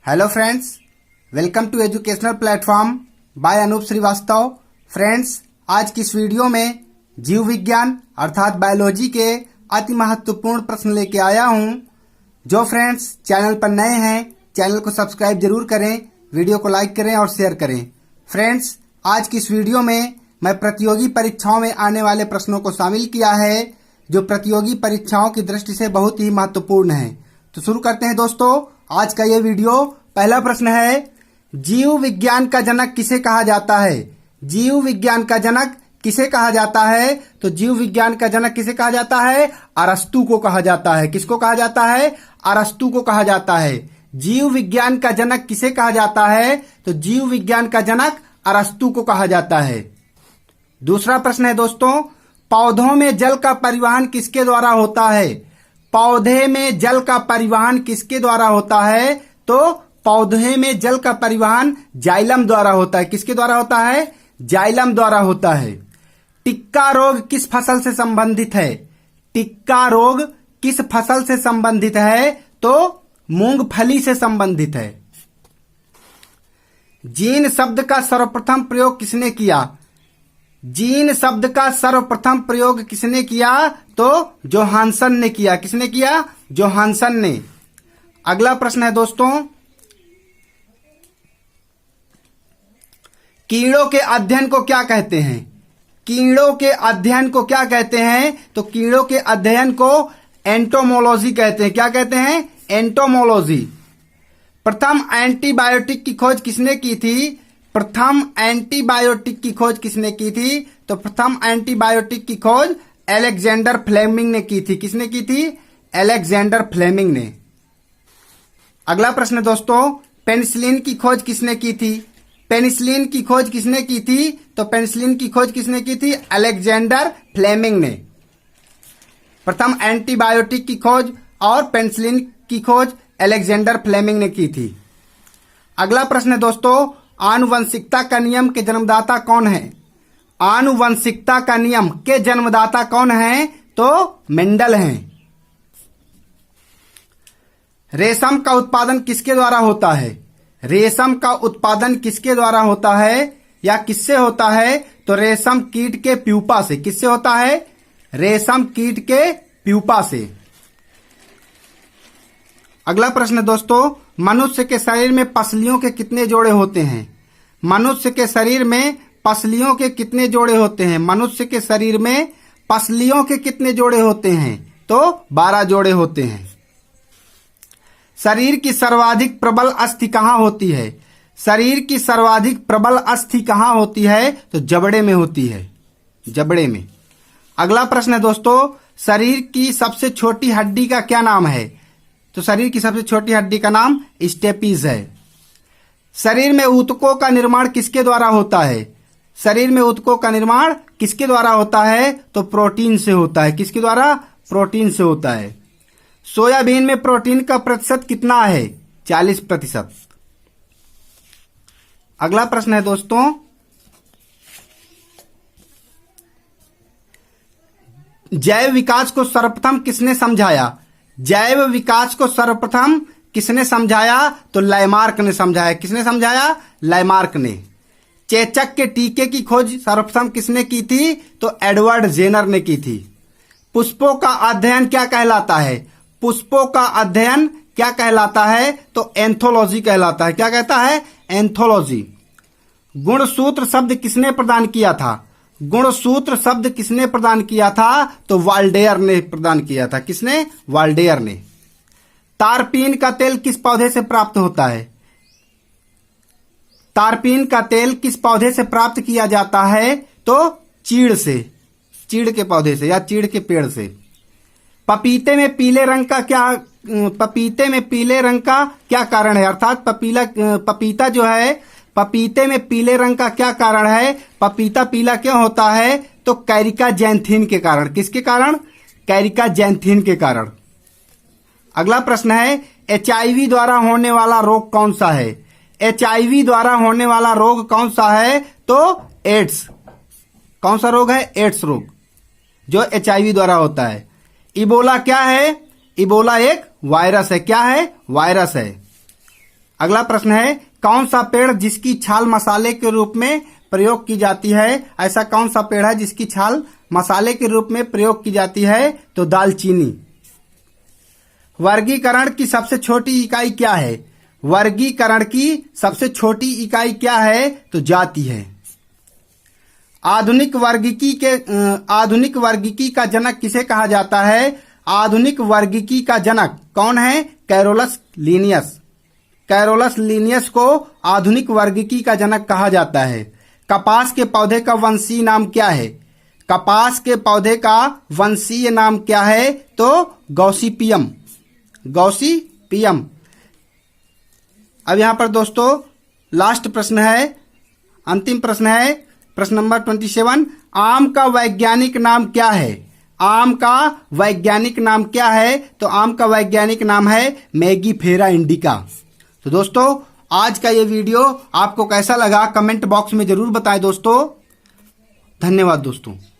Hello friends, welcome to educational platform by Anoop Srivastava. Friends, आज की इस वीडियो में जीव विज्ञान अर्थात बायोलॉजी के अति महत्वपूर्ण प्रश्न लेके आया हूं। जो फ्रेंड्स चैनल पर नए हैं, चैनल को सब्सक्राइब जरूर करें, वीडियो को लाइक करें और शेयर करें। फ्रेंड्स, आज की इस वीडियो में मैं प्रतियोगी परीक्षाओं में आने वाले प्रश्नों को शामिल किया है, जो प्रतियोगी परीक्षाओं की दृष्टि से बहुत ही महत्वपूर्ण है। तो शुरू करते हैं दोस्तों आज का ये वीडियो। पहला प्रश्न है, जीव विज्ञान का जनक किसे कहा जाता है? जीव विज्ञान का जनक किसे कहा जाता है? तो जीव विज्ञान का जनक किसे कहा जाता है? अरस्तू को कहा जाता है। किसको कहा जाता है? अरस्तू को कहा जाता है। जीव विज्ञान का जनक किसे कहा जाता है? तो जीव विज्ञान का जनक अरस्तू को कहा जाता है। दूसरा प्रश्न है दोस्तों, पौधों में जल का परिवहन किसके द्वारा होता है? पौधे में जल का परिवहन किसके द्वारा होता है? तो पौधे में जल का परिवहन जाइलम द्वारा होता है। किसके द्वारा होता है? जाइलम द्वारा होता है। टिक्का रोग किस फसल से संबंधित है? टिक्का रोग किस फसल से संबंधित है? तो मूंगफली से संबंधित है। जीन शब्द का सर्वप्रथम प्रयोग किसने किया? जीन शब्द का सर्वप्रथम प्रयोग किसने किया? तो जोहानसन ने किया। किसने किया? जोहानसन ने। अगला प्रश्न है दोस्तों, कीड़ों के अध्ययन को क्या कहते हैं? कीड़ों के अध्ययन को क्या कहते हैं? तो कीड़ों के अध्ययन को एंटोमोलॉजी कहते हैं। क्या कहते हैं? एंटोमोलॉजी। प्रथम एंटीबायोटिक की खोज किसने की थी? प्रथम एंटीबायोटिक की खोज किसने की थी? तो प्रथम एंटीबायोटिक की खोज अलेक्जेंडर फ्लेमिंग ने की थी। किसने की थी? अलेक्जेंडर फ्लेमिंग ने। अगला प्रश्न दोस्तों, पेनिसिलिन की खोज किसने की थी? पेनिसिलिन की खोज किसने की थी? तो पेनिसिलिन की खोज किसने की थी? अलेक्जेंडर फ्लेमिंग ने। प्रथम एंटीबायोटिक की खोज और पेनिसिलिन की खोज अलेक्जेंडर फ्लेमिंग ने की थी। अगला प्रश्न है दोस्तों, आनुवंशिकता का नियम के जन्मदाता कौन है? आनुवंशिकता का नियम के जन्मदाता कौन है? तो मेंडल हैं। रेशम का उत्पादन किसके द्वारा होता है? रेशम का उत्पादन किसके द्वारा होता है या किससे होता है? तो रेशम कीट के प्यूपा से। किससे होता है? रेशम कीट के प्यूपा से। अगला प्रश्न दोस्तों, मनुष्य के शरीर में पसलियों के कितने जोड़े होते हैं? मनुष्य के शरीर में पसलियों के कितने जोड़े होते हैं? मनुष्य के शरीर में पसलियों के कितने जोड़े होते हैं? तो 12 जोड़े होते हैं। शरीर की सर्वाधिक प्रबल अस्थि कहाँ होती है? शरीर की सर्वाधिक प्रबल अस्थि कहाँ होती है? तो जबड़े में होती है। जबड़े में। अगला प्रश्न है दोस्तों, शरीर की सबसे छोटी हड्डी का क्या नाम है? तो शरीर की सबसे छोटी हड्डी का नाम स्टेपीज है। शरीर में ऊतकों का निर्माण किसके द्वारा होता है? शरीर में ऊतकों का निर्माण किसके द्वारा होता है? तो प्रोटीन से होता है। किसके द्वारा? प्रोटीन से होता है। सोयाबीन में प्रोटीन का प्रतिशत कितना है? 40%। अगला प्रश्न है दोस्तों, जैव विकास को सर्वप्रथम किसने समझाया? जैव विकास को सर्वप्रथम किसने समझाया? तो लैमार्क ने समझाया। किसने समझाया? लैमार्क ने। चेचक के टीके की खोज सर्वप्रथम किसने की थी? तो एडवर्ड जेनर ने की थी। पुष्पों का अध्ययन क्या कहलाता है? पुष्पों का अध्ययन क्या कहलाता है? तो एंथोलॉजी कहलाता है। क्या कहता है? एंथोलॉजी। गुणसूत्र शब्द किसने प्रदान किया था? गुणसूत्र शब्द किसने प्रदान किया था? तो वाल्डेयर ने प्रदान किया था। किसने? वाल्डेयर ने। तारपीन का तेल किस पौधे से प्राप्त होता है? तारपीन का तेल किस पौधे से प्राप्त किया जाता है? तो चीड़ से। चीड़ के पौधे से या चीड़ के पेड़ से। पपीते में पीले रंग का क्या कारण है? अर्थात पपीता जो है, पपीते में पीले रंग का क्या कारण है? पपीता पीला क्यों होता है? तो कैरिका जैंथीन के कारण। किसके कारण? कैरिका जैंथीन के कारण। अगला प्रश्न है, HIV द्वारा होने वाला रोग कौन सा है? HIV द्वारा होने वाला रोग कौन सा है? तो एड्स। कौन सा रोग है? एड्स रोग, जो HIV द्वारा होता है। इबोला क्या है? इबोला एक वायरस है। क्या है? वायरस है। अगला प्रश्न है, कौन सा पेड़ जिसकी छाल मसाले के रूप में प्रयोग की जाती है? ऐसा कौन सा पेड़ है जिसकी छाल मसाले के रूप में प्रयोग की जाती है? तो दालचीनी। वर्गीकरण की सबसे छोटी इकाई क्या है? वर्गीकरण की सबसे छोटी इकाई क्या है? तो जाति है। आधुनिक वर्गीकी का जनक किसे कहा जाता है? आधुनिक वर्गीकी का जनक कौन है? Carolus Linnaeus. कैरोलस लीनियस को आधुनिक वर्गीकी का जनक कहा जाता है। कपास के पौधे का वंशीय नाम क्या है? कपास के पौधे का वंशीय नाम क्या है? तो गॉसिपियम। गॉसिपियम। अब यहां पर दोस्तों लास्ट प्रश्न है, अंतिम प्रश्न है, प्रश्न नंबर 27। आम का वैज्ञानिक नाम क्या है? आम का वैज्ञानिक नाम क्या है? तो आम का वैज्ञानिक नाम है मैगीफेरा इंडिका। तो दोस्तों आज का ये वीडियो आपको कैसा लगा कमेंट बॉक्स में जरूर बताएं दोस्तों। धन्यवाद दोस्तों।